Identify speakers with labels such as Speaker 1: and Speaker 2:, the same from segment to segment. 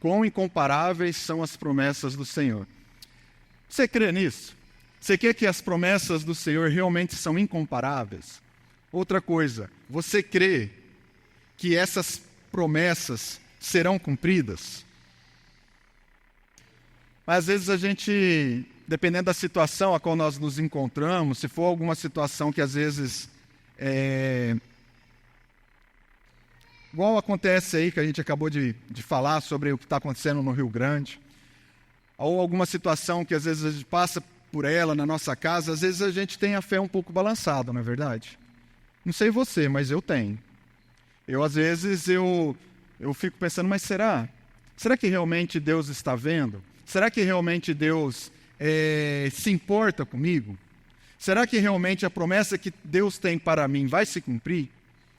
Speaker 1: quão incomparáveis são as promessas do Senhor. Você crê nisso? Você crê que as promessas do Senhor realmente são incomparáveis? Outra coisa, você crê que essas promessas serão cumpridas? Mas às vezes a gente, dependendo da situação a qual nós nos encontramos, se for alguma situação que às vezes igual acontece aí que a gente acabou de falar sobre o que está acontecendo no Rio Grande, ou alguma situação que às vezes a gente passa por ela na nossa casa, às vezes a gente tem a fé um pouco balançada, não é verdade? Não sei você, mas eu tenho. Às vezes eu fico pensando, mas será? Será que realmente Deus está vendo? Será que realmente Deus se importa comigo? Será que realmente a promessa que Deus tem para mim vai se cumprir?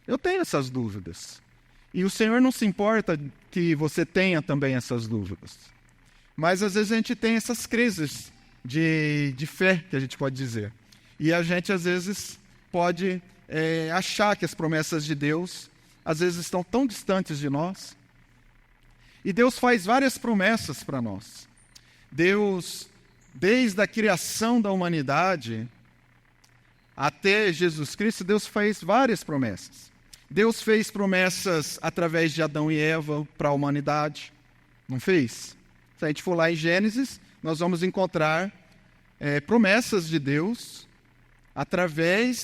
Speaker 1: Eu tenho essas dúvidas. E o Senhor não se importa que você tenha também essas dúvidas. Mas às vezes a gente tem essas crises de fé, que a gente pode dizer. E a gente às vezes pode achar que as promessas de Deus às vezes estão tão distantes de nós. E Deus faz várias promessas para nós. Deus, desde a criação da humanidade até Jesus Cristo, Deus fez várias promessas. Deus fez promessas através de Adão e Eva para a humanidade. Não fez? Se a gente for lá em Gênesis, nós vamos encontrar promessas de Deus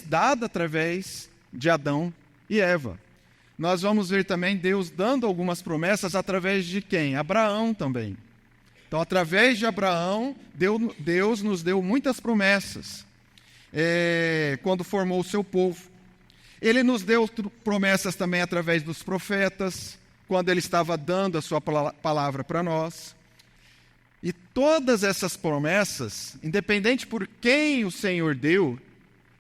Speaker 1: dadas através de Adão e Eva. Nós vamos ver também Deus dando algumas promessas através de quem? Abraão também. Então, através de Abraão, Deus nos deu muitas promessas quando formou o seu povo. Ele nos deu promessas também através dos profetas, quando ele estava dando a sua palavra para nós. E todas essas promessas, independente por quem o Senhor deu,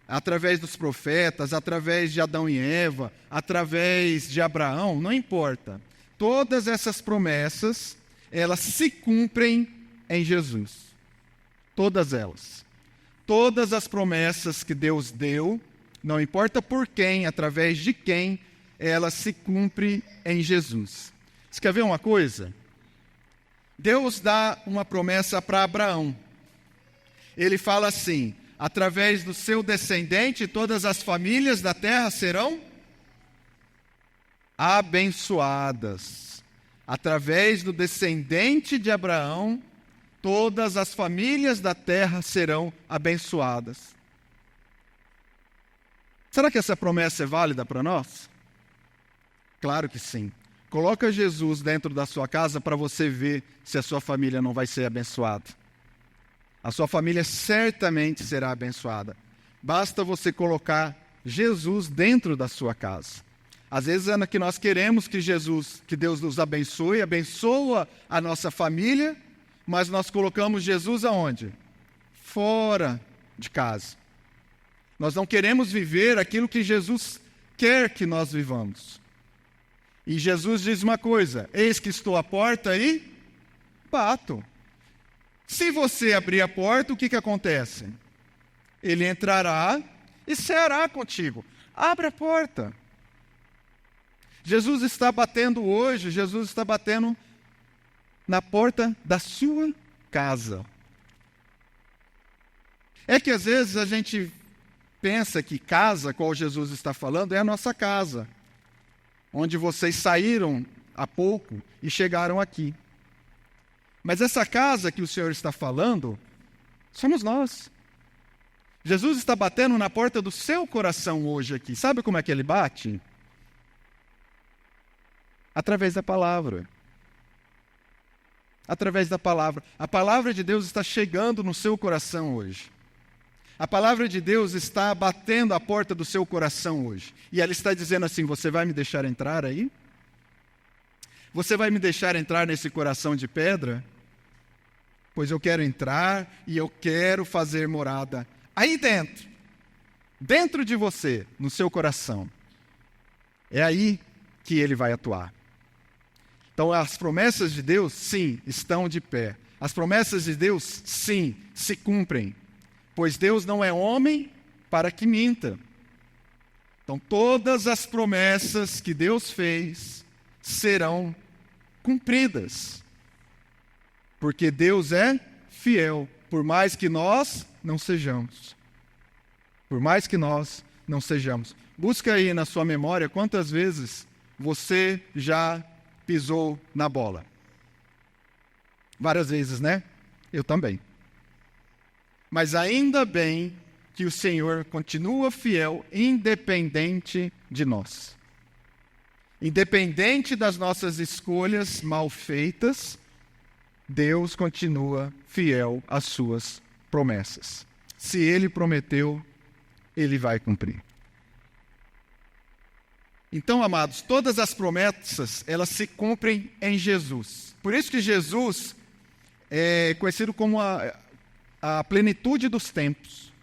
Speaker 1: através dos profetas, através de Adão e Eva, através de Abraão, não importa. Todas essas promessas, elas se cumprem em Jesus. Todas elas. Todas as promessas que Deus deu, não importa por quem, através de quem, elas se cumprem em Jesus. Você quer ver uma coisa? Deus dá uma promessa para Abraão. Ele fala assim: através do seu descendente, todas as famílias da terra serão abençoadas. Através do descendente de Abraão, todas as famílias da terra serão abençoadas. Será que essa promessa é válida para nós? Claro que sim. Coloca Jesus dentro da sua casa para você ver se a sua família não vai ser abençoada. A sua família certamente será abençoada. Basta você colocar Jesus dentro da sua casa. Às vezes é que nós queremos que Deus nos abençoe, abençoa a nossa família, mas nós colocamos Jesus aonde? Fora de casa. Nós não queremos viver aquilo que Jesus quer que nós vivamos. E Jesus diz uma coisa: eis que estou à porta e bato. Se você abrir a porta, o que acontece? Ele entrará e ceará contigo. Abre a porta. Jesus está batendo hoje, Jesus está batendo na porta da sua casa. É que às vezes a gente pensa que casa, qual Jesus está falando, é a nossa casa, onde vocês saíram há pouco e chegaram aqui. Mas essa casa que o Senhor está falando, somos nós. Jesus está batendo na porta do seu coração hoje aqui. Sabe como é que ele bate? Através da palavra. Através da palavra. A palavra de Deus está chegando no seu coração hoje. A palavra de Deus está batendo a porta do seu coração hoje. E ela está dizendo assim: você vai me deixar entrar aí? Você vai me deixar entrar nesse coração de pedra? Pois eu quero entrar e eu quero fazer morada aí dentro. Dentro de você, no seu coração. É aí que ele vai atuar. Então, as promessas de Deus, sim, estão de pé. As promessas de Deus, sim, se cumprem. Pois Deus não é homem para que minta. Então, todas as promessas que Deus fez serão cumpridas. Porque Deus é fiel, por mais que nós não sejamos. Por mais que nós não sejamos. Busca aí na sua memória quantas vezes você já pisou na bola. Várias vezes, né? Eu também. Mas ainda bem que o Senhor continua fiel, independente de nós. Independente das nossas escolhas mal feitas, Deus continua fiel às suas promessas. Se Ele prometeu, Ele vai cumprir. Então, amados, todas as promessas, elas se cumprem em Jesus. Por isso que Jesus é conhecido como a plenitude dos tempos.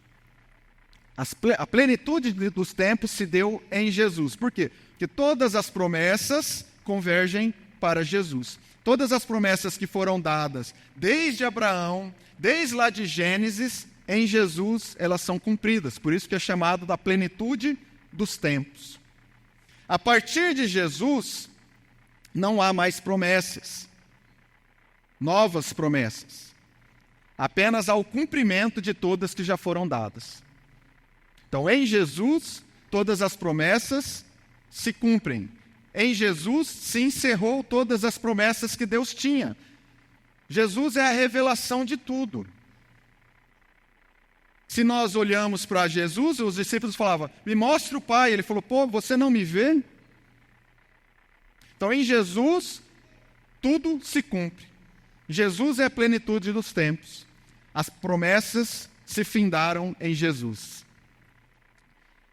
Speaker 1: A plenitude dos tempos se deu em Jesus. Por quê? Porque todas as promessas convergem para Jesus. Todas as promessas que foram dadas desde Abraão, desde lá de Gênesis, em Jesus elas são cumpridas. Por isso que é chamado da plenitude dos tempos. A partir de Jesus, não há mais promessas, novas promessas. Apenas há o cumprimento de todas que já foram dadas. Então, em Jesus, todas as promessas se cumprem. Em Jesus se encerrou todas as promessas que Deus tinha. Jesus é a revelação de tudo. Se nós olhamos para Jesus, os discípulos falavam, me mostre o Pai. Ele falou, você não me vê? Então, em Jesus, tudo se cumpre. Jesus é a plenitude dos tempos. As promessas se findaram em Jesus.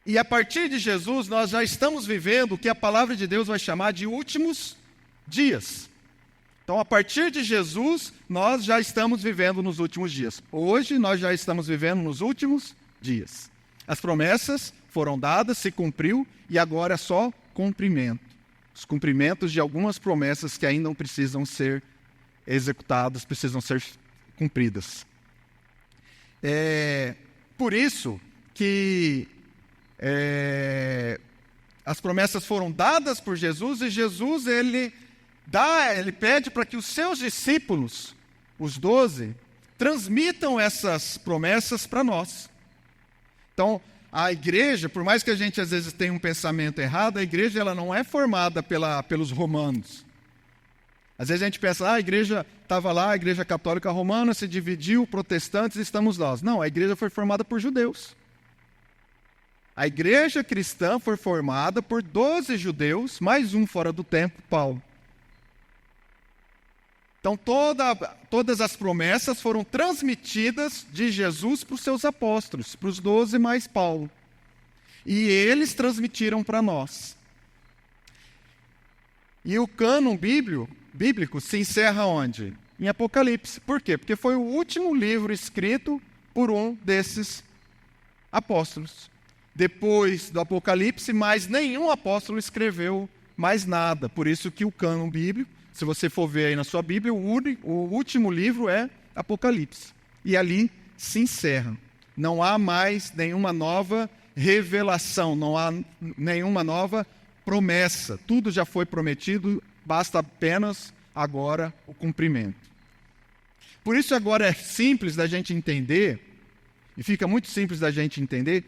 Speaker 1: E a partir de Jesus, nós já estamos vivendo o que a palavra de Deus vai chamar de últimos dias. Então, a partir de Jesus, nós já estamos vivendo nos últimos dias. Hoje, nós já estamos vivendo nos últimos dias. As promessas foram dadas, se cumpriu, e agora é só cumprimento. Os cumprimentos de algumas promessas que ainda não precisam ser executadas, precisam ser cumpridas. Por isso que as promessas foram dadas por Jesus, e Jesus, ele pede para que os seus discípulos, os 12, transmitam essas promessas para nós. Então, a igreja, por mais que a gente às vezes tenha um pensamento errado, a igreja ela não é formada pelos romanos. Às vezes a gente pensa, a igreja estava lá, a igreja católica romana se dividiu, protestantes, estamos nós. Não, a igreja foi formada por judeus. A igreja cristã foi formada por 12 judeus, mais um fora do templo, Paulo. Então, todas as promessas foram transmitidas de Jesus para os seus apóstolos, para os 12 mais Paulo. E eles transmitiram para nós. E o cânon bíblico se encerra onde? Em Apocalipse. Por quê? Porque foi o último livro escrito por um desses apóstolos. Depois do Apocalipse, mais nenhum apóstolo escreveu mais nada. Por isso que o cânon bíblico, se você for ver aí na sua Bíblia, o último livro é Apocalipse. E ali se encerra. Não há mais nenhuma nova revelação, não há nenhuma nova promessa. Tudo já foi prometido, basta apenas agora o cumprimento. Por isso agora é simples da gente entender, e fica muito simples da gente entender,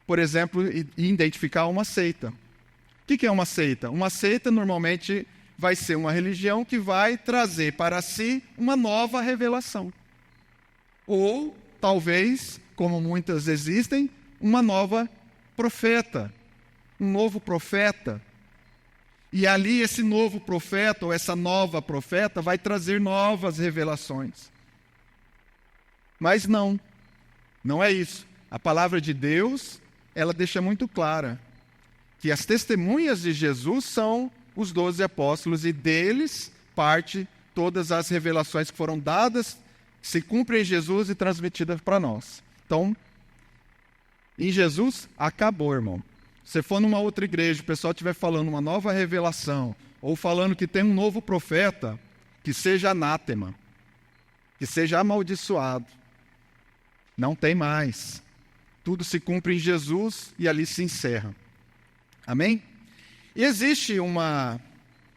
Speaker 1: por exemplo, identificar uma seita. O que é uma seita? Uma seita normalmente vai ser uma religião que vai trazer para si uma nova revelação. Ou, talvez, como muitas existem, uma nova profeta, um novo profeta. E ali esse novo profeta, ou essa nova profeta, vai trazer novas revelações. Mas não é isso. A palavra de Deus, ela deixa muito clara que as testemunhas de Jesus são os 12 apóstolos, e deles parte todas as revelações que foram dadas, se cumprem em Jesus e transmitidas para nós. Então, em Jesus, acabou, irmão. Se você for numa outra igreja, o pessoal estiver falando uma nova revelação, ou falando que tem um novo profeta, que seja anátema, que seja amaldiçoado. Não tem mais. Tudo se cumpre em Jesus e ali se encerra. Amém? E existe uma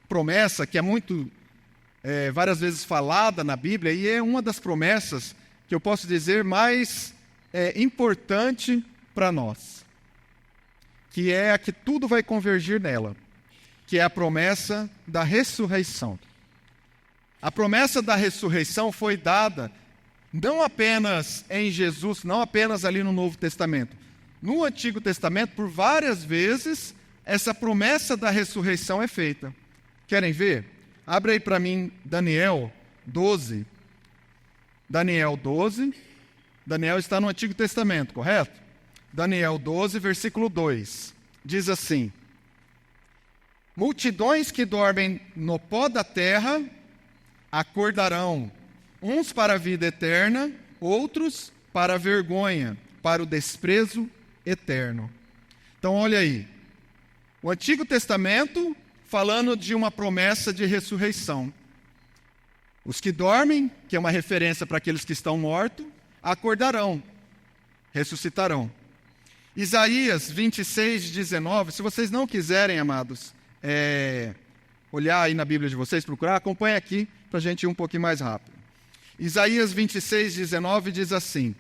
Speaker 1: promessa que é muito várias vezes falada na Bíblia, e é uma das promessas que eu posso dizer mais importante para nós, que é a que tudo vai convergir nela, que é a promessa da ressurreição. A promessa da ressurreição foi dada não apenas em Jesus, não apenas ali no Novo Testamento. No Antigo Testamento, por várias vezes, essa promessa da ressurreição é feita. Querem ver? Abre aí para mim Daniel 12. Daniel 12. Daniel está no Antigo Testamento, correto? Daniel 12, versículo 2. Diz assim: multidões que dormem no pó da terra acordarão, uns para a vida eterna, outros para a vergonha, para o desprezo eterno. Então, olha aí. O Antigo Testamento falando de uma promessa de ressurreição. Os que dormem, que é uma referência para aqueles que estão mortos, acordarão, ressuscitarão. Isaías 26, 19, se vocês não quiserem, amados, olhar aí na Bíblia de vocês, procurar, acompanhe aqui para a gente ir um pouquinho mais rápido. Isaías 26, 19 diz assim: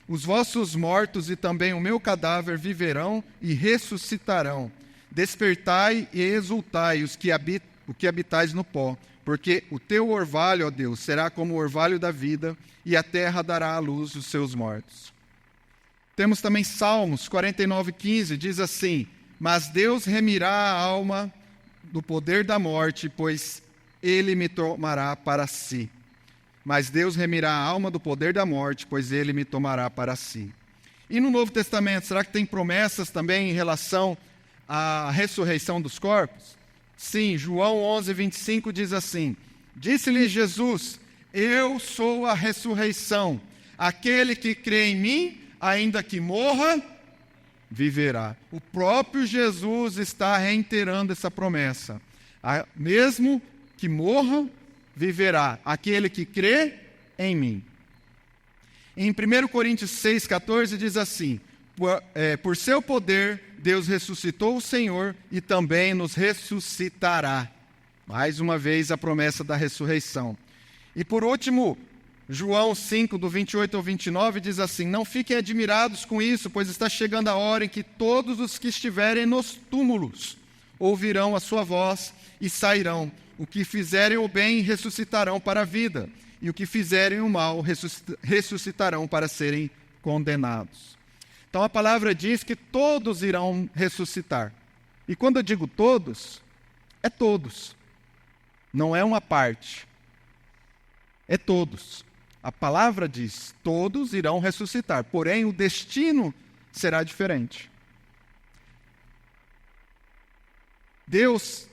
Speaker 1: os vossos mortos e também o meu cadáver viverão e ressuscitarão. Despertai e exultai os que habitais no pó, porque o teu orvalho, ó Deus, será como o orvalho da vida, e a terra dará à luz os seus mortos. Temos também Salmos 49, 15, diz assim: mas Deus remirá a alma do poder da morte, pois ele me tomará para si. Mas Deus remirá a alma do poder da morte, pois ele me tomará para si. E no Novo Testamento, será que tem promessas também em relação à ressurreição dos corpos? Sim, João 11, 25 diz assim: disse-lhe Jesus: eu sou a ressurreição. Aquele que crê em mim, ainda que morra, viverá. O próprio Jesus está reiterando essa promessa. Mesmo que morra, viverá aquele que crê em mim. Em 1 Coríntios 6,14 diz assim: por seu poder, Deus ressuscitou o Senhor e também nos ressuscitará. Mais uma vez a promessa da ressurreição. E por último, João 5, do 28 ao 29, diz assim: não fiquem admirados com isso, pois está chegando a hora em que todos os que estiverem nos túmulos ouvirão a sua voz e sairão. O que fizerem o bem ressuscitarão para a vida, e o que fizerem o mal ressuscitarão para serem condenados. Então a palavra diz que todos irão ressuscitar. E quando eu digo todos, é todos. Não é uma parte. É todos. A palavra diz: todos irão ressuscitar, porém o destino será diferente. Deus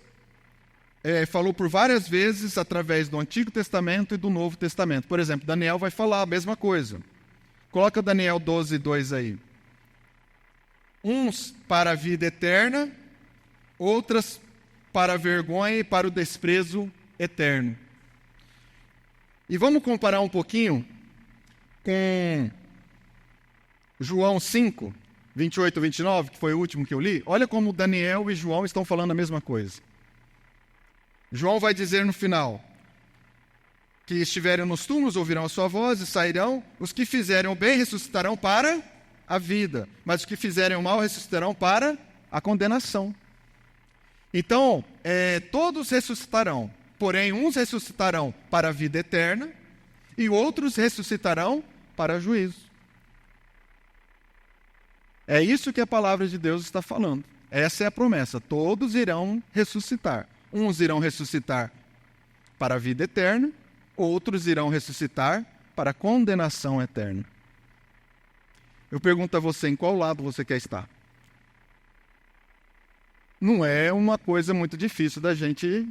Speaker 1: falou por várias vezes através do Antigo Testamento e do Novo Testamento. Por exemplo, Daniel vai falar a mesma coisa. Coloca Daniel 12, 2 aí. Uns para a vida eterna, outras para a vergonha e para o desprezo eterno. E vamos comparar um pouquinho com João 5, 28 e 29, que foi o último que eu li. Olha como Daniel e João estão falando a mesma coisa. João vai dizer no final: que estiverem nos túmulos ouvirão a sua voz e sairão. Os que fizerem o bem ressuscitarão para a vida, mas os que fizerem o mal ressuscitarão para a condenação. Então, todos ressuscitarão, porém uns ressuscitarão para a vida eterna e outros ressuscitarão para juízo. É isso que a palavra de Deus está falando. Essa é a promessa: todos irão ressuscitar. Uns irão ressuscitar para a vida eterna, outros irão ressuscitar para a condenação eterna. Eu pergunto a você, em qual lado você quer estar? Não é uma coisa muito difícil da gente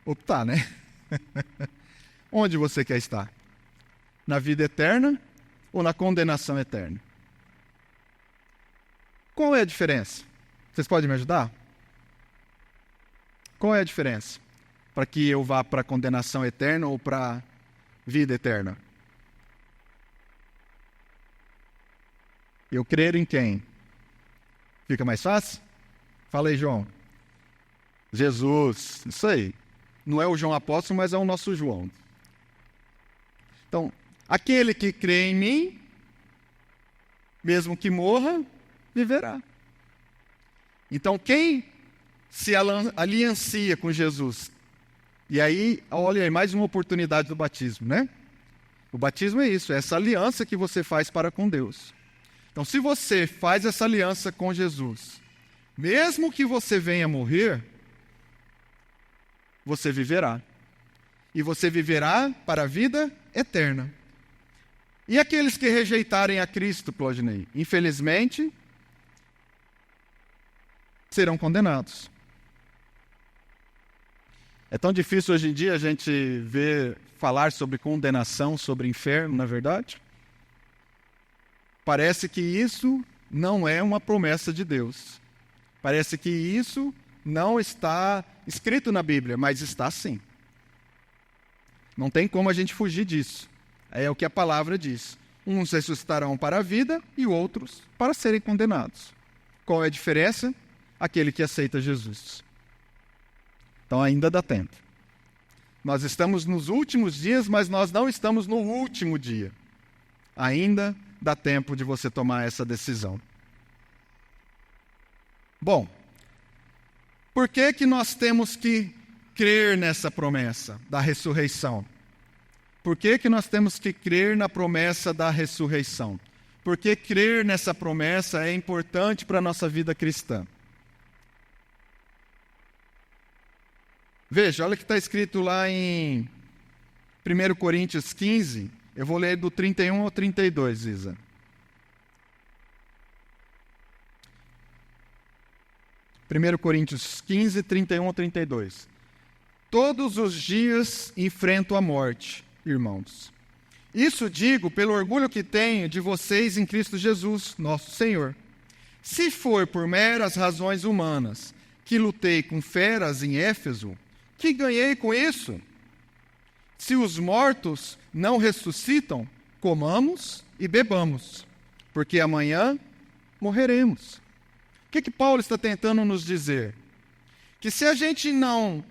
Speaker 1: optar, né? Onde você quer estar? Na vida eterna ou na condenação eterna? Qual é a diferença? Vocês podem me ajudar? Qual é a diferença para que eu vá para a condenação eterna ou para a vida eterna? Eu crer em quem? Fica mais fácil? Fala aí, João. Jesus, isso aí. Não é o João apóstolo, mas é o nosso João. Então, aquele que crê em mim, mesmo que morra, viverá. Então, quem se aliancia com Jesus? E aí, olha aí, mais uma oportunidade do batismo, né? O batismo é isso, é essa aliança que você faz para com Deus. Então, se você faz essa aliança com Jesus, mesmo que você venha morrer, você viverá. E você viverá para a vida eterna. E aqueles que rejeitarem a Cristo, Claudinei, infelizmente, serão condenados. É tão difícil hoje em dia a gente falar sobre condenação, sobre inferno, na verdade. Parece que isso não é uma promessa de Deus. Parece que isso não está escrito na Bíblia, mas está sim. Não tem como a gente fugir disso. É o que a palavra diz. Uns ressuscitarão para a vida e outros para serem condenados. Qual é a diferença? Aquele que aceita Jesus. Então ainda dá tempo. Nós estamos nos últimos dias, mas nós não estamos no último dia. Ainda dá tempo de você tomar essa decisão. Bom, por que nós temos que crer nessa promessa da ressurreição? Por que nós temos que crer na promessa da ressurreição? Porque crer nessa promessa é importante para a nossa vida cristã. Veja, olha o que está escrito lá em 1 Coríntios 15. Eu vou ler do 31 ao 32, Isa. Primeiro Coríntios 15, 31 ao 32. Todos os dias enfrento a morte, irmãos. Isso digo pelo orgulho que tenho de vocês em Cristo Jesus, nosso Senhor. Se for por meras razões humanas que lutei com feras em Éfeso, que ganhei com isso? Se os mortos não ressuscitam, comamos e bebamos, porque amanhã morreremos. O que Paulo está tentando nos dizer? Que se a gente não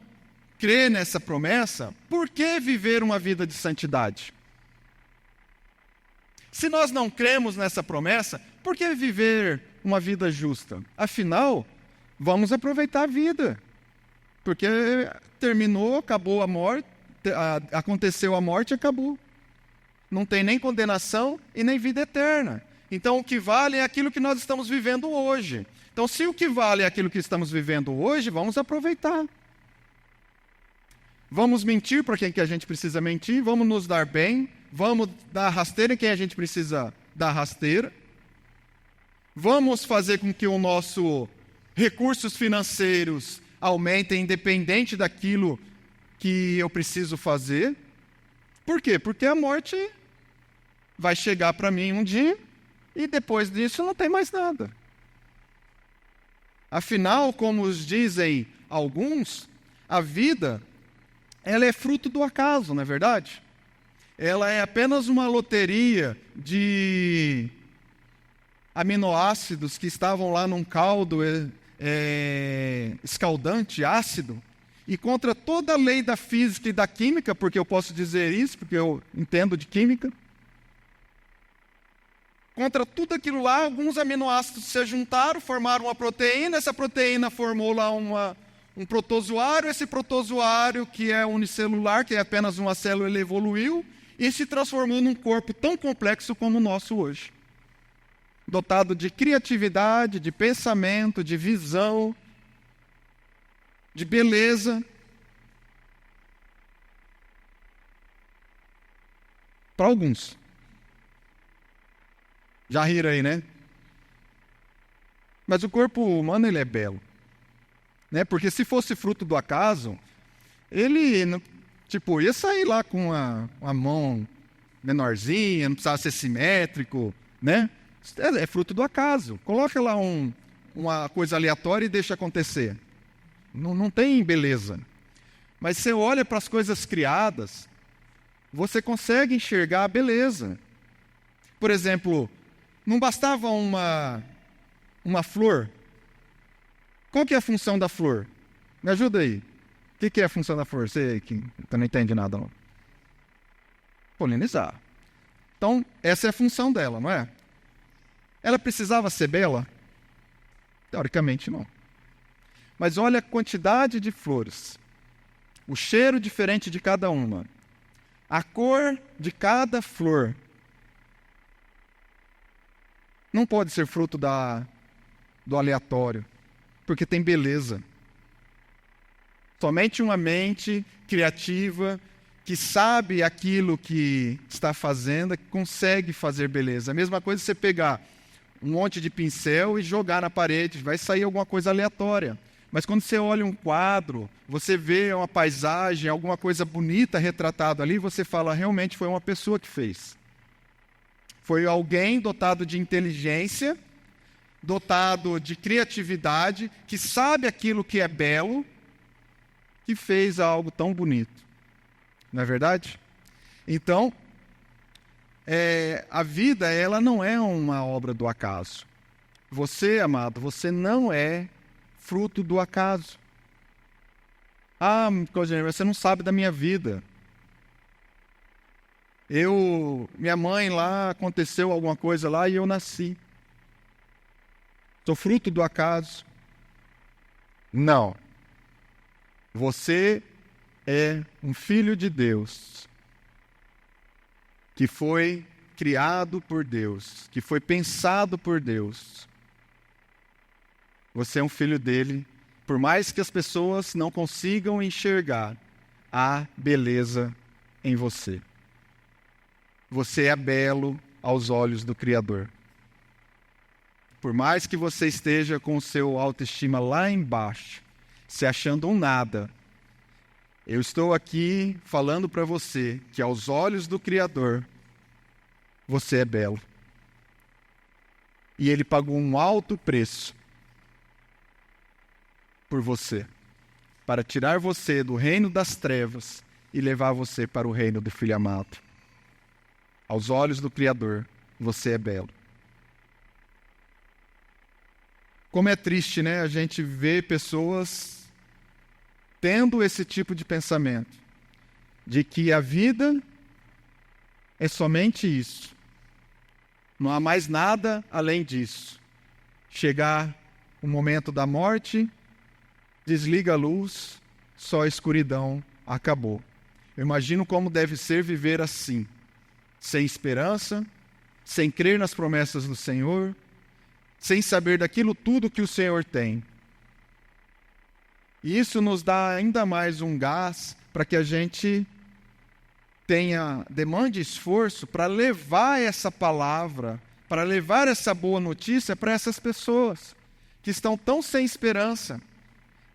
Speaker 1: crê nessa promessa, por que viver uma vida de santidade? Se nós não cremos nessa promessa, por que viver uma vida justa? Afinal, vamos aproveitar a vida. Porque terminou, acabou a morte, aconteceu a morte e acabou. Não tem nem condenação e nem vida eterna. Então, o que vale é aquilo que nós estamos vivendo hoje. Então, se o que vale é aquilo que estamos vivendo hoje, vamos aproveitar. Vamos mentir para quem que a gente precisa mentir, vamos nos dar bem, vamos dar rasteira em quem a gente precisa dar rasteira. Vamos fazer com que os nossos recursos financeiros aumentem independente daquilo que eu preciso fazer. Por quê? Porque a morte vai chegar para mim um dia e depois disso não tem mais nada. Afinal, como dizem alguns, a vida ela é fruto do acaso, não é verdade? Ela é apenas uma loteria de aminoácidos que estavam lá num caldo escaldante, ácido, e contra toda a lei da física e da química, porque eu posso dizer isso, porque eu entendo de química, contra tudo aquilo lá, alguns aminoácidos se juntaram, formaram uma proteína, essa proteína formou lá um protozoário, esse protozoário que é unicelular, que é apenas uma célula, ele evoluiu e se transformou num corpo tão complexo como o nosso hoje. Dotado de criatividade, de pensamento, de visão, de beleza. Para alguns. Já riram aí, né? Mas o corpo humano, ele é belo. Né? Porque se fosse fruto do acaso, ele, ia sair lá com uma mão menorzinha, não precisava ser simétrico, né? É fruto do acaso. Coloca lá uma coisa aleatória e deixa acontecer. Não tem beleza. Mas você olha para as coisas criadas, você consegue enxergar a beleza. Por exemplo, não bastava uma flor. Qual que é a função da flor? Me ajuda aí. O que é a função da flor? Você que não entende nada, não. Polinizar. Então, essa é a função dela, não é? Ela precisava ser bela? Teoricamente, não. Mas olha a quantidade de flores, o cheiro diferente de cada uma, a cor de cada flor. Não pode ser fruto do aleatório, porque tem beleza. Somente uma mente criativa, que sabe aquilo que está fazendo, que consegue fazer beleza. A mesma coisa você pegar um monte de pincel e jogar na parede, vai sair alguma coisa aleatória. Mas quando você olha um quadro, você vê uma paisagem, alguma coisa bonita retratada ali, você fala, realmente foi uma pessoa que fez. Foi alguém dotado de inteligência, dotado de criatividade, que sabe aquilo que é belo, que fez algo tão bonito. Não é verdade? Então, a vida, ela não é uma obra do acaso. Você, amado, você não é fruto do acaso. Ah, Claudinei, você não sabe da minha vida. Minha mãe lá, aconteceu alguma coisa lá e eu nasci. Sou fruto do acaso? Não. Você é um filho de Deus, que foi criado por Deus, que foi pensado por Deus. Você é um filho dele, por mais que as pessoas não consigam enxergar a beleza em você. Você é belo aos olhos do Criador. Por mais que você esteja com o seu autoestima lá embaixo, se achando um nada, eu estou aqui falando para você que aos olhos do Criador, você é belo. E Ele pagou um alto preço por você, para tirar você do reino das trevas e levar você para o reino do Filho amado. Aos olhos do Criador, você é belo. Como é triste, né? A gente vê pessoas tendo esse tipo de pensamento, de que a vida é somente isso. Não há mais nada além disso. Chegar o momento da morte, desliga a luz, só a escuridão, acabou. Eu imagino como deve ser viver assim, sem esperança, sem crer nas promessas do Senhor, sem saber daquilo tudo que o Senhor tem. E isso nos dá ainda mais um gás para que a gente demande esforço para levar essa palavra, para levar essa boa notícia para essas pessoas que estão tão sem esperança,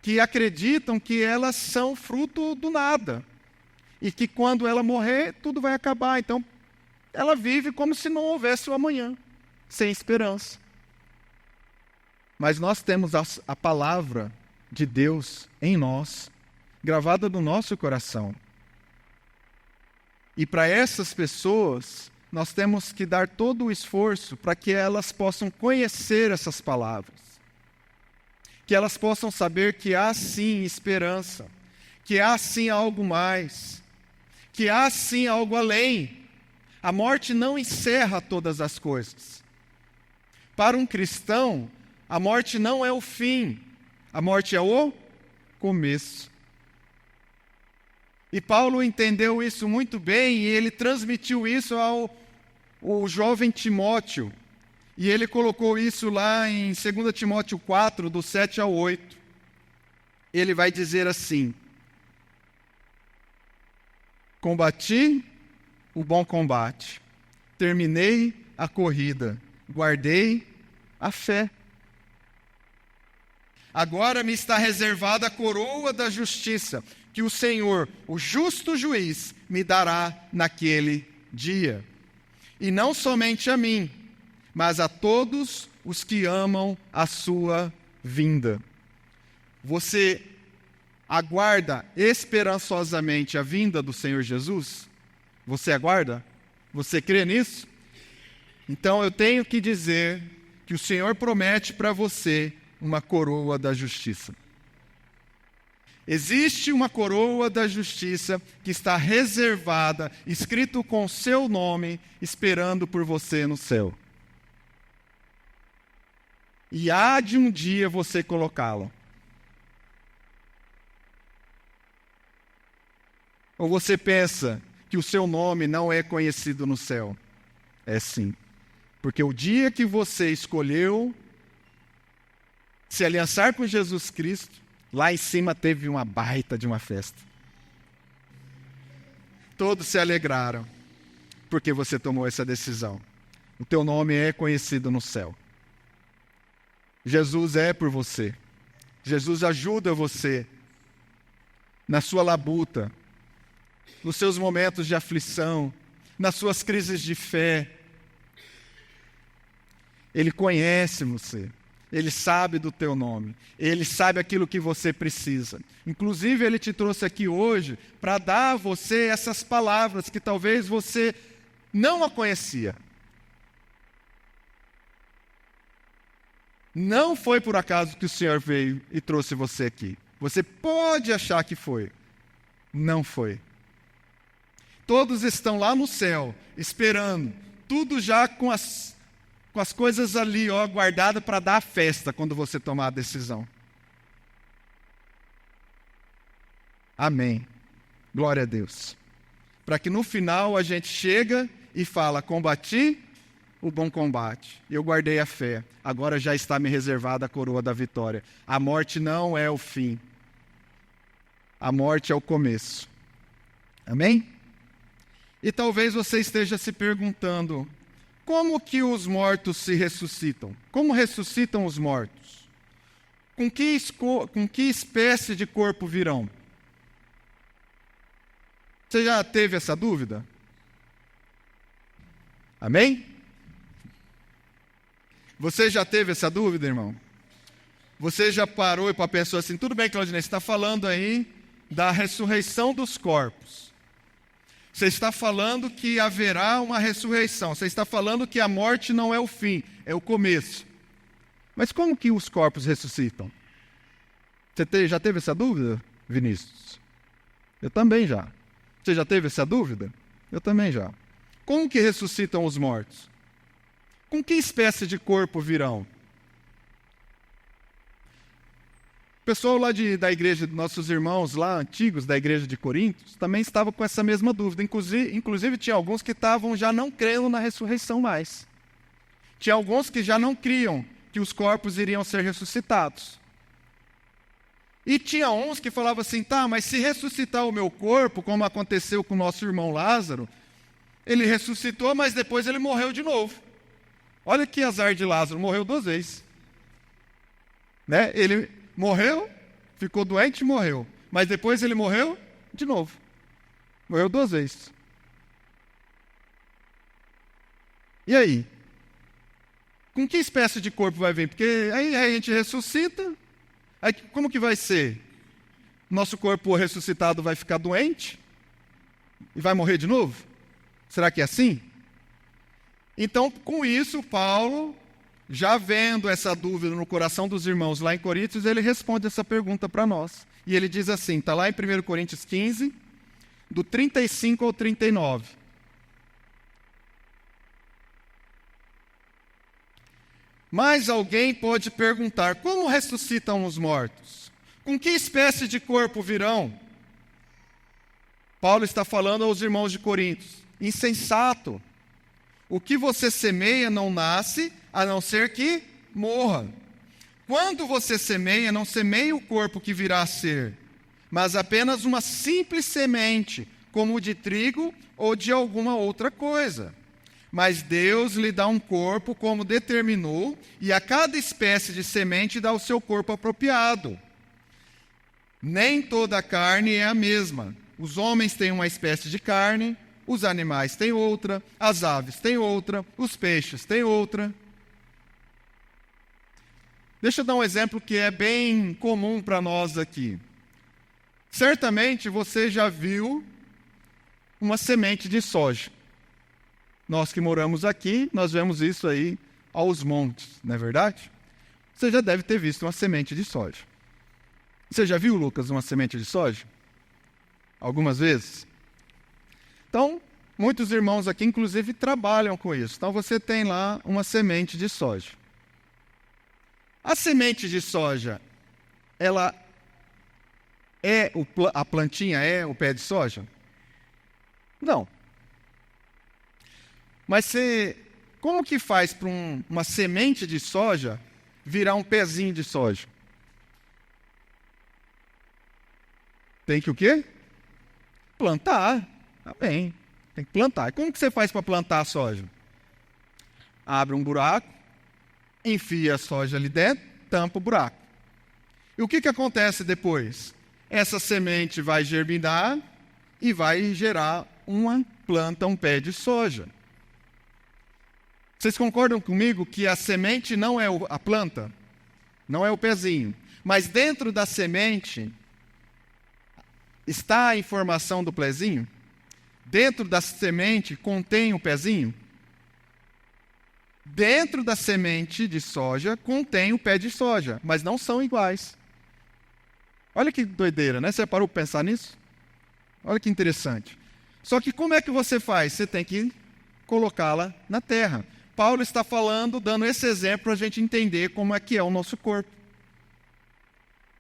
Speaker 1: que acreditam que elas são fruto do nada e que quando ela morrer tudo vai acabar. Então ela vive como se não houvesse o amanhã, sem esperança. Mas nós temos a palavra de Deus em nós, gravada no nosso coração. E para essas pessoas, nós temos que dar todo o esforço para que elas possam conhecer essas palavras. Que elas possam saber que há sim esperança, que há sim algo mais, que há sim algo além. A morte não encerra todas as coisas. Para um cristão, a morte não é o fim, a morte é o começo. E Paulo entendeu isso muito bem e ele transmitiu isso ao jovem Timóteo. E ele colocou isso lá em 2 Timóteo 4, do 7 ao 8. Ele vai dizer assim: combati o bom combate, terminei a corrida, guardei a fé. Agora me está reservada a coroa da justiça, que o Senhor, o justo juiz, me dará naquele dia. E não somente a mim, mas a todos os que amam a sua vinda. Você aguarda esperançosamente a vinda do Senhor Jesus? Você aguarda? Você crê nisso? Então eu tenho que dizer que o Senhor promete para você uma coroa da justiça. Existe uma coroa da justiça que está reservada, escrito com o seu nome, esperando por você no céu. E há de um dia você colocá-lo. Ou você pensa que o seu nome não é conhecido no céu? É sim. Porque o dia que você escolheu se aliançar com Jesus Cristo, lá em cima teve uma baita de uma festa. Todos se alegraram, porque você tomou essa decisão. O teu nome é conhecido no céu. Jesus é por você. Jesus ajuda você na sua labuta, nos seus momentos de aflição, nas suas crises de fé. Ele conhece você. Ele sabe do teu nome. Ele sabe aquilo que você precisa. Inclusive, Ele te trouxe aqui hoje para dar a você essas palavras que talvez você não a conhecia. Não foi por acaso que o Senhor veio e trouxe você aqui. Você pode achar que foi. Não foi. Todos estão lá no céu, esperando. Tudo já com as coisas ali, guardadas para dar a festa quando você tomar a decisão. Amém. Glória a Deus. Para que no final a gente chega e fala, combati o bom combate. Eu guardei a fé. Agora já está me reservada a coroa da vitória. A morte não é o fim. A morte é o começo. Amém? E talvez você esteja se perguntando, como que os mortos se ressuscitam? Como ressuscitam os mortos? Com que espécie de corpo virão? Você já teve essa dúvida? Amém? Você já teve essa dúvida, irmão? Você já parou e pensou assim, tudo bem, Claudinei, você está falando aí da ressurreição dos corpos. Você está falando que haverá uma ressurreição. Você está falando que a morte não é o fim, é o começo. Mas como que os corpos ressuscitam? Você já teve essa dúvida, Vinícius? Eu também já. Você já teve essa dúvida? Eu também já. Como que ressuscitam os mortos? Com que espécie de corpo virão? O pessoal lá da igreja, nossos irmãos lá antigos da igreja de Coríntios, também estava com essa mesma dúvida. Inclusive tinha alguns que estavam já não crendo na ressurreição mais. Tinha alguns que já não criam que os corpos iriam ser ressuscitados. E tinha uns que falavam assim, tá, mas se ressuscitar o meu corpo, como aconteceu com o nosso irmão Lázaro, ele ressuscitou, mas depois ele morreu de novo. Olha que azar de Lázaro, morreu 2 vezes. Né? Ele morreu, ficou doente e morreu. Mas depois ele morreu de novo. Morreu 2 vezes. E aí? Com que espécie de corpo vai vir? Porque aí a gente ressuscita. Aí como que vai ser? Nosso corpo ressuscitado vai ficar doente? E vai morrer de novo? Será que é assim? Então, com isso, Paulo, já vendo essa dúvida no coração dos irmãos lá em Coríntios, ele responde essa pergunta para nós. E ele diz assim, está lá em 1 Coríntios 15, do 35 ao 39. Mas alguém pode perguntar, como ressuscitam os mortos? Com que espécie de corpo virão? Paulo está falando aos irmãos de Coríntios. Insensato. O que você semeia não nasce, a não ser que morra. Quando você semeia, não semeia o corpo que virá a ser, mas apenas uma simples semente, como de trigo ou de alguma outra coisa. Mas Deus lhe dá um corpo como determinou, e a cada espécie de semente dá o seu corpo apropriado. Nem toda a carne é a mesma. Os homens têm uma espécie de carne, os animais têm outra, as aves têm outra, os peixes têm outra. Deixa eu dar um exemplo que é bem comum para nós aqui. Certamente você já viu uma semente de soja. Nós que moramos aqui, nós vemos isso aí aos montes, não é verdade? Você já deve ter visto uma semente de soja. Você já viu, Lucas, uma semente de soja? Algumas vezes? Então, muitos irmãos aqui, inclusive, trabalham com isso. Então, você tem lá uma semente de soja. A semente de soja, ela a plantinha é o pé de soja? Não. Mas como que faz para uma semente de soja virar um pezinho de soja? Tem que o quê? Plantar. Tá bem. Tem que plantar. E como que você faz para plantar a soja? Abre um buraco, enfia a soja ali dentro, tampa o buraco. E o que acontece depois? Essa semente vai germinar e vai gerar uma planta, um pé de soja. Vocês concordam comigo que a semente não é a planta? Não é o pezinho. Mas dentro da semente está a informação do pezinho? Dentro da semente contém o pezinho? Dentro da semente de soja contém o pé de soja, mas não são iguais. Olha que doideira, né? Você parou para pensar nisso? Olha que interessante. Só que como é que você faz? Você tem que colocá-la na terra. Paulo está falando, dando esse exemplo para a gente entender como é que é o nosso corpo.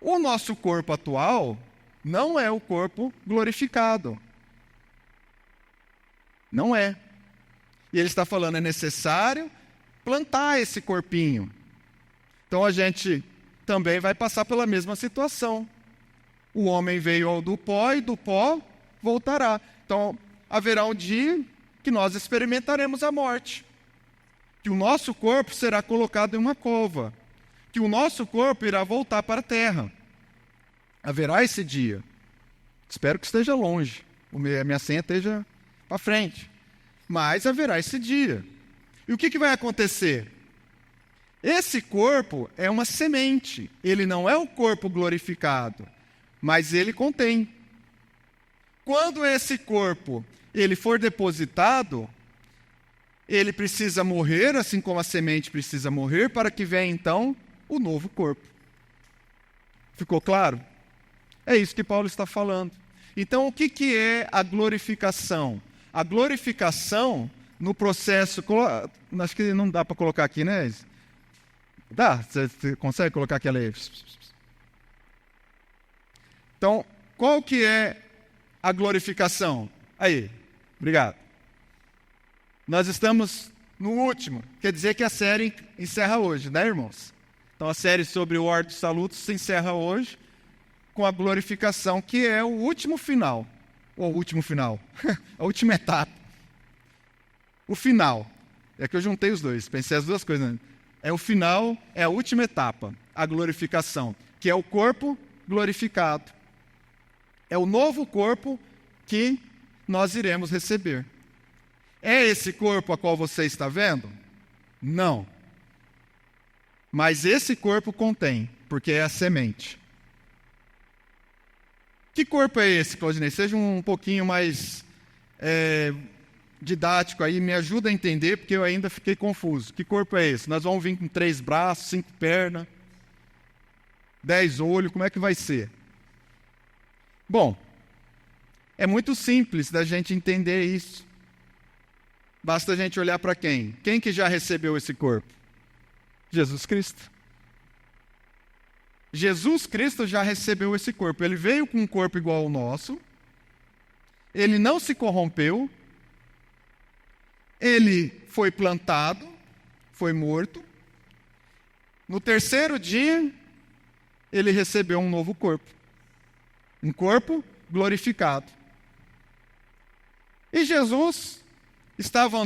Speaker 1: O nosso corpo atual não é o corpo glorificado. Não é. E ele está falando, é necessário plantar esse corpinho. Então a gente também vai passar pela mesma situação. O homem veio do pó e do pó voltará. Então haverá um dia que nós experimentaremos a morte. Que o nosso corpo será colocado em uma cova. Que o nosso corpo irá voltar para a terra. Haverá esse dia. Espero que esteja longe. A minha senha esteja para frente. Mas haverá esse dia. E o que vai acontecer? Esse corpo é uma semente. Ele não é o corpo glorificado, mas ele contém. Quando esse corpo ele for depositado, ele precisa morrer, assim como a semente precisa morrer, para que venha então o novo corpo. Ficou claro? É isso que Paulo está falando. Então, o que é a glorificação? A glorificação, no processo... Acho que não dá para colocar aqui, né? Dá? Você consegue colocar aquela aí? Então, qual que é a glorificação? Aí, obrigado. Nós estamos no último. Quer dizer que a série encerra hoje, né, irmãos? Então, a série sobre o Ordo Salutis se encerra hoje com a glorificação, que é o último final. Ou o último final. A última etapa. O final. É que eu juntei os dois, pensei as duas coisas. Né? É o final, é a última etapa, a glorificação, que é o corpo glorificado. É o novo corpo que nós iremos receber. É esse corpo a qual você está vendo? Não. Mas esse corpo contém, porque é a semente. Que corpo é esse, Claudinei? Seja um pouquinho mais didático aí, me ajuda a entender, porque eu ainda fiquei confuso. Que corpo é esse? Nós vamos vir com 3 braços, 5 pernas, 10 olhos, como é que vai ser? Bom, é muito simples da gente entender isso. Basta a gente olhar para quem? Quem que já recebeu esse corpo? Jesus Cristo. Jesus Cristo já recebeu esse corpo. Ele veio com um corpo igual ao nosso. Ele não se corrompeu. Ele foi plantado, foi morto. No 3º dia, ele recebeu um novo corpo. Um corpo glorificado. E Jesus estava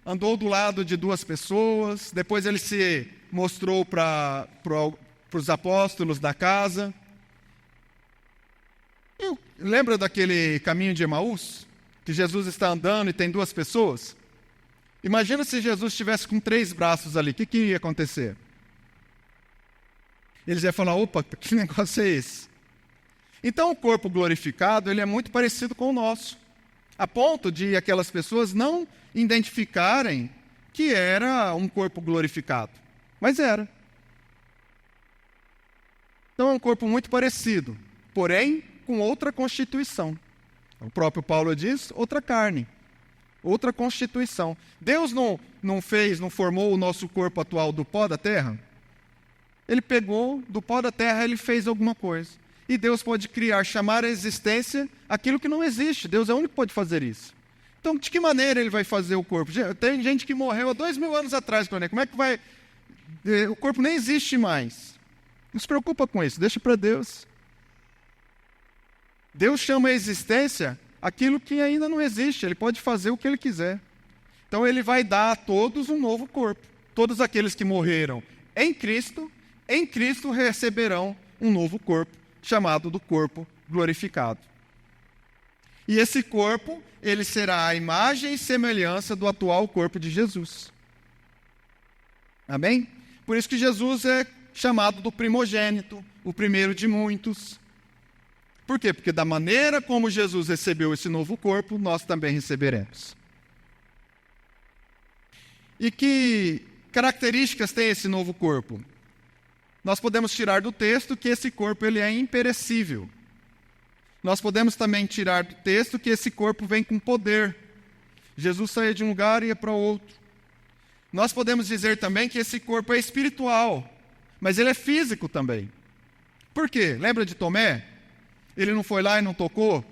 Speaker 1: andou do lado de 2 pessoas, depois ele se mostrou para os apóstolos da casa. Lembra daquele caminho de Emaús? Que Jesus está andando e tem 2 pessoas? Imagina se Jesus estivesse com 3 braços ali, o que ia acontecer? Eles iam falar, opa, que negócio é esse? Então o corpo glorificado, ele é muito parecido com o nosso, a ponto de aquelas pessoas não identificarem que era um corpo glorificado, mas era. Então é um corpo muito parecido, porém com outra constituição. O próprio Paulo diz, outra carne, outra constituição. Deus não formou o nosso corpo atual do pó da terra? Ele pegou do pó da terra, ele fez alguma coisa. E Deus pode criar, chamar a existência aquilo que não existe. Deus é o único que pode fazer isso. Então, de que maneira ele vai fazer o corpo? Tem gente que morreu há 2000 anos atrás, como é que vai... O corpo nem existe mais. Não se preocupa com isso, deixa para Deus. Deus chama a existência aquilo que ainda não existe, ele pode fazer o que ele quiser. Então ele vai dar a todos um novo corpo. Todos aqueles que morreram em Cristo receberão um novo corpo, chamado do corpo glorificado. E esse corpo, ele será a imagem e semelhança do atual corpo de Jesus. Amém? Por isso que Jesus é chamado do primogênito, o primeiro de muitos. Por quê? Porque da maneira como Jesus recebeu esse novo corpo, nós também receberemos. E que características tem esse novo corpo? Nós podemos tirar do texto que esse corpo ele é imperecível. Nós podemos também tirar do texto que esse corpo vem com poder. Jesus saía de um lugar e ia para outro. Nós podemos dizer também que esse corpo é espiritual, mas ele é físico também. Por quê? Lembra de Tomé? Ele não foi lá e não tocou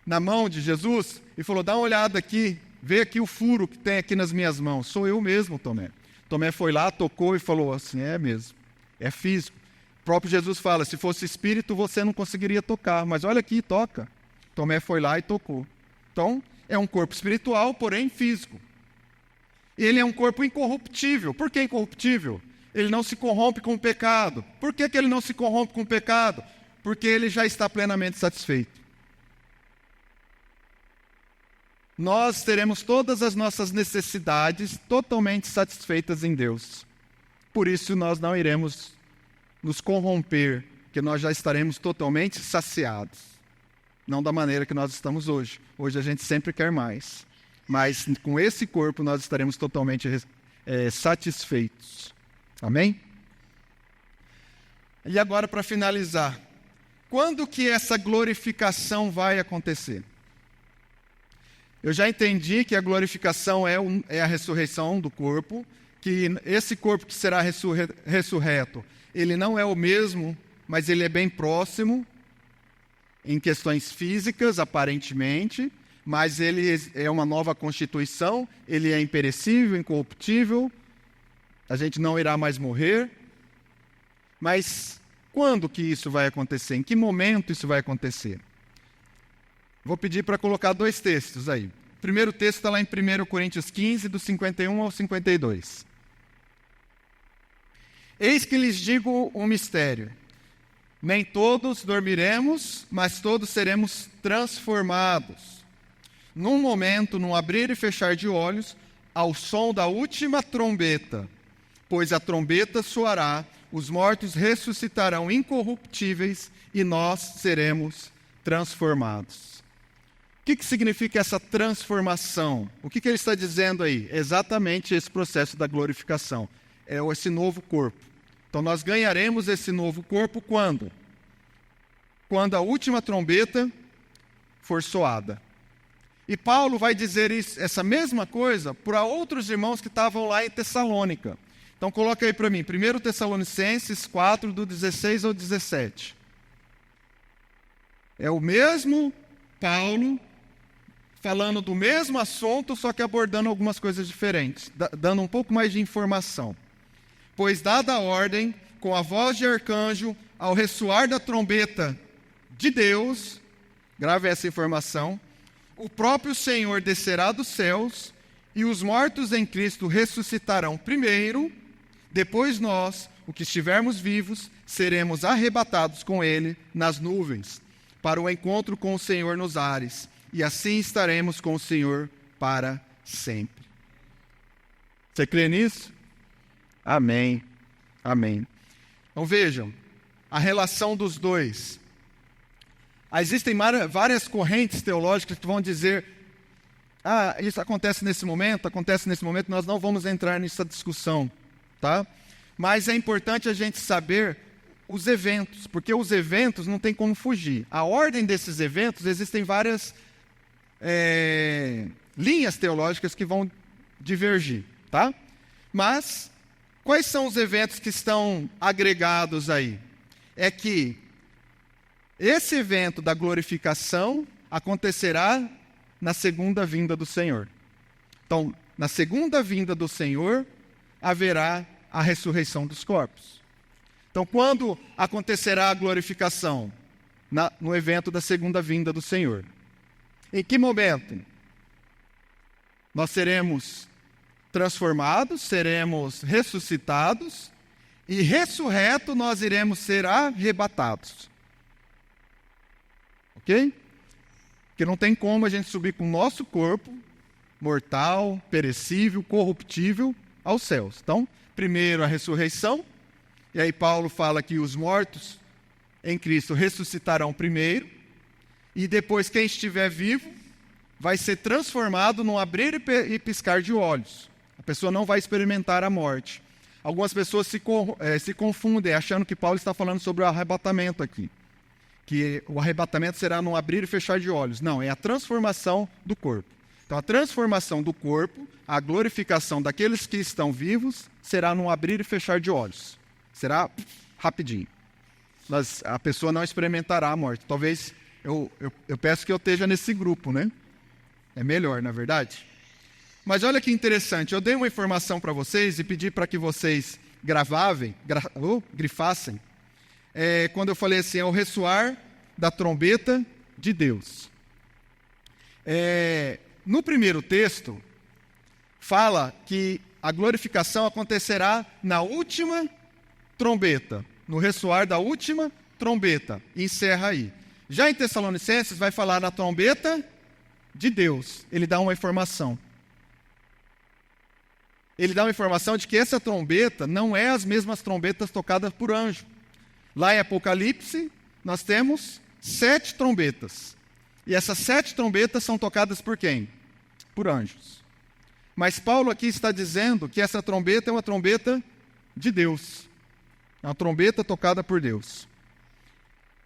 Speaker 1: na mão de Jesus e falou, dá uma olhada aqui, vê aqui o furo que tem aqui nas minhas mãos. Sou eu mesmo, Tomé. Tomé foi lá, tocou e falou assim, é mesmo, é físico. O próprio Jesus fala, se fosse espírito você não conseguiria tocar, mas olha aqui, toca. Tomé foi lá e tocou. Então, é um corpo espiritual, porém físico. Ele é um corpo incorruptível. Por que incorruptível? Ele não se corrompe com o pecado. Por que ele não se corrompe com o pecado? Porque ele já está plenamente satisfeito. Nós teremos todas as nossas necessidades totalmente satisfeitas em Deus. Por isso nós não iremos nos corromper, porque nós já estaremos totalmente saciados. Não da maneira que nós estamos hoje. Hoje a gente sempre quer mais. Mas com esse corpo nós estaremos totalmente satisfeitos. Amém? E agora, para finalizar, quando que essa glorificação vai acontecer? Eu já entendi que a glorificação é a ressurreição do corpo, que esse corpo que será ressurreto, ele não é o mesmo, mas ele é bem próximo, em questões físicas, aparentemente, mas ele é uma nova constituição, ele é imperecível, incorruptível, a gente não irá mais morrer. Mas quando que isso vai acontecer? Em que momento isso vai acontecer? Vou pedir para colocar 2 textos aí. O primeiro texto está lá em 1 Coríntios 15, do 51 ao 52. Eis que lhes digo um mistério. Nem todos dormiremos, mas todos seremos transformados. Num momento, num abrir e fechar de olhos, ao som da última trombeta. Pois a trombeta soará, os mortos ressuscitarão incorruptíveis e nós seremos transformados. O que significa essa transformação? O que ele está dizendo aí? Exatamente esse processo da glorificação. É esse novo corpo. Então nós ganharemos esse novo corpo quando? Quando a última trombeta for soada. E Paulo vai dizer essa mesma coisa para outros irmãos que estavam lá em Tessalônica. Então coloca aí para mim, 1 Tessalonicenses 4, do 16 ao 17. É o mesmo Paulo falando do mesmo assunto, só que abordando algumas coisas diferentes, dando um pouco mais de informação. Pois dada a ordem, com a voz de arcanjo, ao ressoar da trombeta de Deus, grave essa informação, o próprio Senhor descerá dos céus, e os mortos em Cristo ressuscitarão primeiro, depois nós, os que estivermos vivos, seremos arrebatados com Ele nas nuvens, para o encontro com o Senhor nos ares, e assim estaremos com o Senhor para sempre. Você crê nisso? Amém. Amém. Então vejam, a relação dos dois. Existem várias correntes teológicas que vão dizer, isso acontece nesse momento, nós não vamos entrar nessa discussão, tá? Mas é importante a gente saber os eventos, porque os eventos não tem como fugir. A ordem desses eventos, existem várias linhas teológicas que vão divergir, tá? Mas, quais são os eventos que estão agregados aí? É que esse evento da glorificação acontecerá na segunda vinda do Senhor. Então, na segunda vinda do Senhor, haverá a ressurreição dos corpos. Então, quando acontecerá a glorificação? No evento da segunda vinda do Senhor. Em que momento? Nós seremos transformados, seremos ressuscitados, e ressurreto nós iremos ser arrebatados. Ok? Porque não tem como a gente subir com o nosso corpo, mortal, perecível, corruptível, aos céus. Então, primeiro a ressurreição, e aí Paulo fala que os mortos em Cristo ressuscitarão primeiro, e depois quem estiver vivo vai ser transformado num abrir e piscar de olhos. A pessoa não vai experimentar a morte. Algumas pessoas se confundem, achando que Paulo está falando sobre o arrebatamento aqui. Que o arrebatamento será num abrir e fechar de olhos. Não, é a transformação do corpo. Então, a transformação do corpo, a glorificação daqueles que estão vivos, será num abrir e fechar de olhos. Será rapidinho. A pessoa não experimentará a morte. Talvez eu peço que eu esteja nesse grupo, né? É melhor, na verdade. Mas olha que interessante, eu dei uma informação para vocês e pedi para que vocês grifassem. Quando eu falei assim, é o ressoar da trombeta de Deus. No primeiro texto, fala que a glorificação acontecerá na última trombeta, no ressoar da última trombeta, e encerra aí. Já em Tessalonicenses vai falar na trombeta de Deus. Ele dá uma informação. Ele dá uma informação de que essa trombeta não é as mesmas trombetas tocadas por anjo. Lá em Apocalipse, nós temos 7 trombetas. E essas 7 trombetas são tocadas por quem? Por anjos. Mas Paulo aqui está dizendo que essa trombeta é uma trombeta de Deus. É uma trombeta tocada por Deus.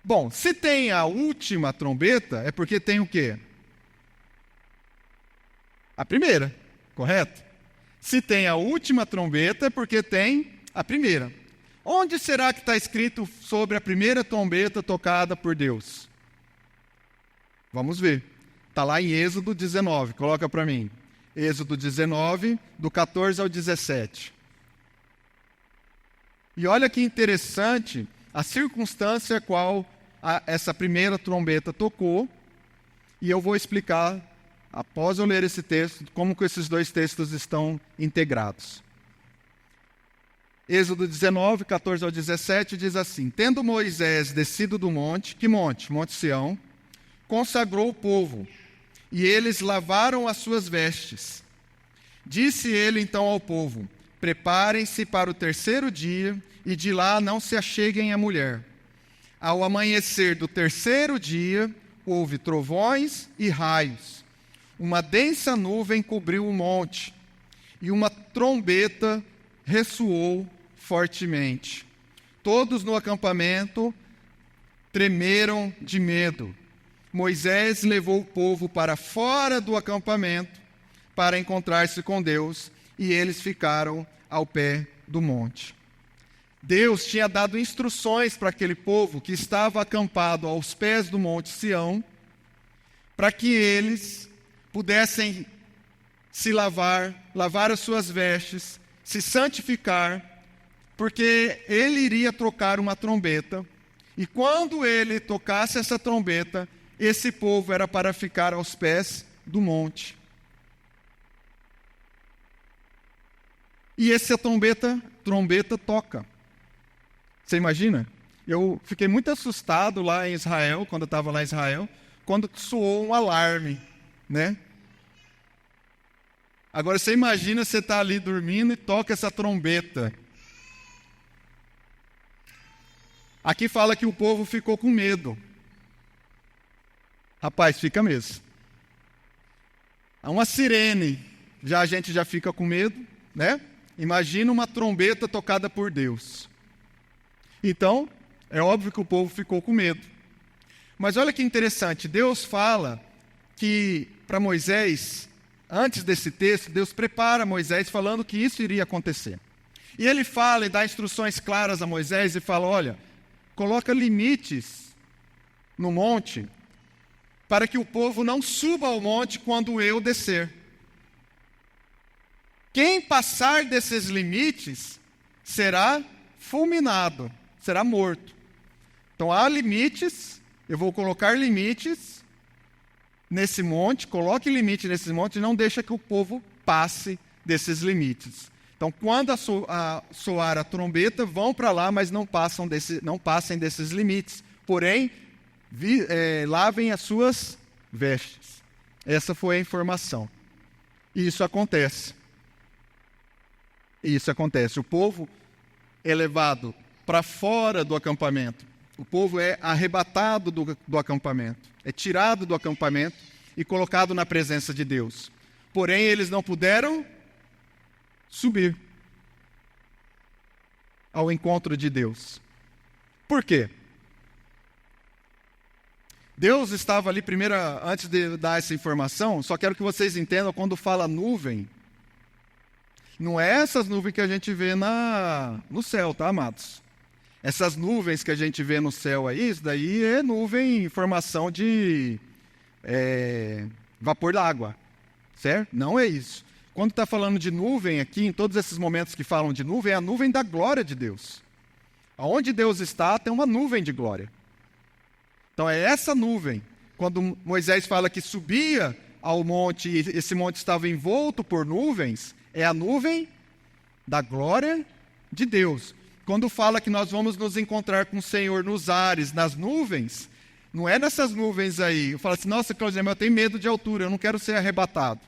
Speaker 1: Bom, se tem a última trombeta, é porque tem o quê? A primeira, correto? Se tem a última trombeta, é porque tem a primeira. Onde será que está escrito sobre a primeira trombeta tocada por Deus? Vamos ver. Está lá em Êxodo 19. Coloca para mim. Êxodo 19, do 14 ao 17. E olha que interessante a circunstância a qual essa primeira trombeta tocou. E eu vou explicar, após eu ler esse texto, como que esses dois textos estão integrados. Êxodo 19, 14 ao 17, diz assim: Tendo Moisés descido do monte, que monte? Monte Sião, consagrou o povo, e eles lavaram as suas vestes. Disse ele então ao povo: Preparem-se para o terceiro dia, e de lá não se acheguem à mulher. Ao amanhecer do terceiro dia, houve trovões e raios. Uma densa nuvem cobriu o monte, e uma trombeta ressoou fortemente. Todos no acampamento tremeram de medo. Moisés levou o povo para fora do acampamento para encontrar-se com Deus, e eles ficaram ao pé do monte. Deus tinha dado instruções para aquele povo que estava acampado aos pés do monte Sião, para que eles pudessem se lavar as suas vestes, se santificar, porque ele iria tocar uma trombeta, e quando ele tocasse essa trombeta, esse povo era para ficar aos pés do monte. E essa trombeta toca. Você imagina? Eu fiquei muito assustado lá em Israel, quando eu estava lá em Israel, quando soou um alarme, né? Agora você imagina você estar ali dormindo e toca essa trombeta. Aqui fala que o povo ficou com medo. Rapaz, fica mesmo. Há uma sirene, a gente já fica com medo, né? Imagina uma trombeta tocada por Deus. Então, É óbvio que o povo ficou com medo. Mas olha que interessante, Deus fala que para Moisés, antes desse texto, Deus prepara Moisés falando que isso iria acontecer. E ele fala e dá instruções claras a Moisés e fala, olha, coloca limites no monte para que o povo não suba ao monte quando eu descer. Quem passar desses limites será fulminado, será morto. Então há limites, eu vou colocar limites nesse monte, coloque limite nesse monte e não deixa que o povo passe desses limites. Então quando soar a trombeta, vão para lá, mas não passem desses limites. Porém, lavem as suas vestes. Essa foi a informação. E isso acontece. O povo é levado para fora do acampamento. O povo é arrebatado do acampamento. É tirado do acampamento e colocado na presença de Deus. Porém, eles não puderam subir ao encontro de Deus. Por quê? Deus estava ali primeiro, antes de dar essa informação, só quero que vocês entendam, quando fala nuvem, não é essas nuvens que a gente vê no céu, tá, amados? Essas nuvens que a gente vê no céu aí, isso daí é nuvem em formação de vapor d'água, certo? Não é isso. Quando está falando de nuvem aqui, em todos esses momentos que falam de nuvem, é a nuvem da glória de Deus. Aonde Deus está, tem uma nuvem de glória. Então é essa nuvem. Quando Moisés fala que subia ao monte e esse monte estava envolto por nuvens, é a nuvem da glória de Deus. Quando fala que nós vamos nos encontrar com o Senhor nos ares, nas nuvens, não é nessas nuvens aí. Eu falo assim, nossa, Claudinei, mas eu tenho medo de altura, eu não quero ser arrebatado.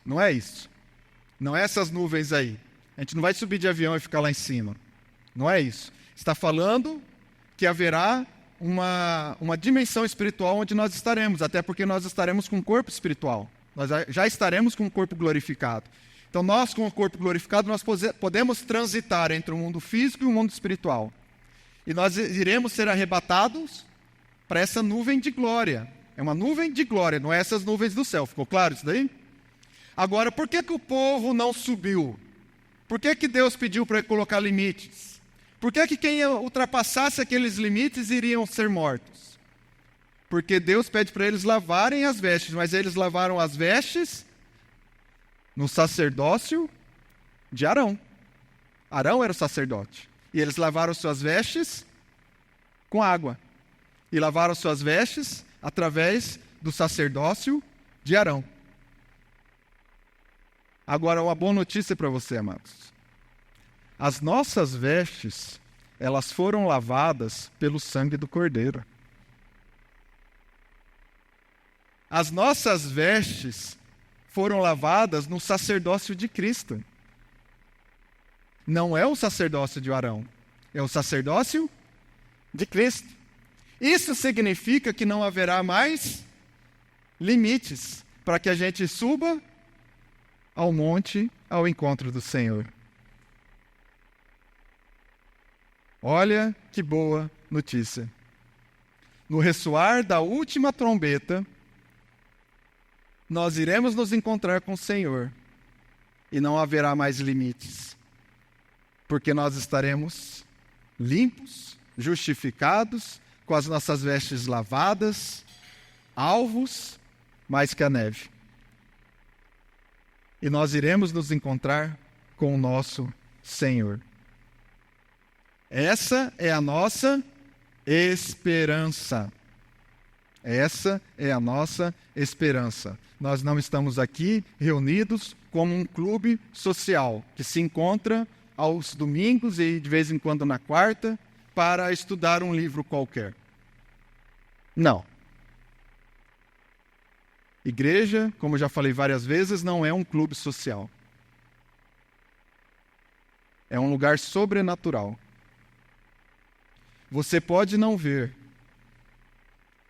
Speaker 1: Não é isso. Não é essas nuvens aí. A gente não vai subir de avião e ficar lá em cima. Não é isso. Está falando que haverá uma dimensão espiritual onde nós estaremos, até porque nós estaremos com um corpo espiritual. Nós já estaremos com um corpo glorificado. Então nós, com o corpo glorificado, nós podemos transitar entre o mundo físico e o mundo espiritual. E nós iremos ser arrebatados para essa nuvem de glória. É uma nuvem de glória, não é essas nuvens do céu. Ficou claro isso daí? Agora, por que o povo não subiu? Por que Deus pediu para colocar limites? Por que quem ultrapassasse aqueles limites iriam ser mortos? Porque Deus pede para eles lavarem as vestes, mas eles lavaram as vestes no sacerdócio de Arão. Arão era o sacerdote. E eles lavaram suas vestes com água. E lavaram suas vestes através do sacerdócio de Arão. Agora, uma boa notícia para você, amados. As nossas vestes, elas foram lavadas pelo sangue do Cordeiro. As nossas vestes foram lavadas no sacerdócio de Cristo. Não é o sacerdócio de Arão, é o sacerdócio de Cristo. Isso significa que não haverá mais limites para que a gente suba ao monte, ao encontro do Senhor. Olha que boa notícia. No ressoar da última trombeta, nós iremos nos encontrar com o Senhor e não haverá mais limites, porque nós estaremos limpos, justificados, com as nossas vestes lavadas, alvos mais que a neve. E nós iremos nos encontrar com o nosso Senhor. Essa é a nossa esperança. Essa é a nossa esperança. Nós não estamos aqui reunidos como um clube social que se encontra aos domingos e de vez em quando na quarta para estudar um livro qualquer. Não. Igreja, como já falei várias vezes, não é um clube social. É um lugar sobrenatural. Você pode não ver,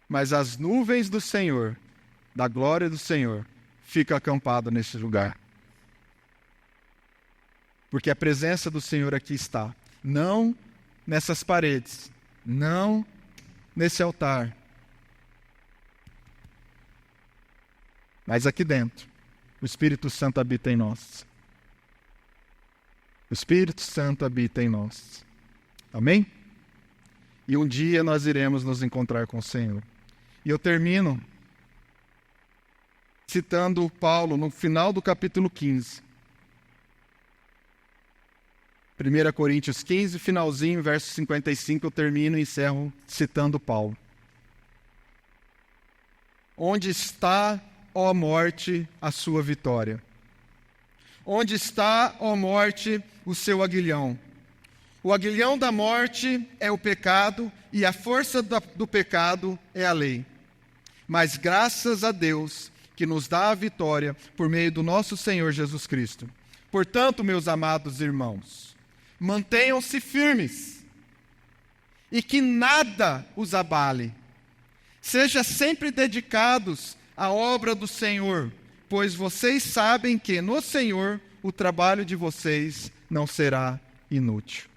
Speaker 1: mas as nuvens do Senhor, da glória do Senhor, ficam acampadas nesse lugar. Porque a presença do Senhor aqui está, não nessas paredes, Não nesse altar, mas aqui dentro. O Espírito Santo habita em nós. O Espírito Santo habita em nós. Amém? E um dia nós iremos nos encontrar com o Senhor. E eu termino citando Paulo no final do capítulo 15. 1 Coríntios 15, finalzinho, verso 55, eu termino e encerro citando Paulo. Onde está, ó morte, a sua vitória? Onde está, ó morte, o seu aguilhão? O aguilhão da morte é o pecado e a força do pecado é a lei. Mas graças a Deus que nos dá a vitória por meio do nosso Senhor Jesus Cristo. Portanto, meus amados irmãos, mantenham-se firmes e que nada os abale. Sejam sempre dedicados à obra do Senhor, pois vocês sabem que no Senhor o trabalho de vocês não será inútil.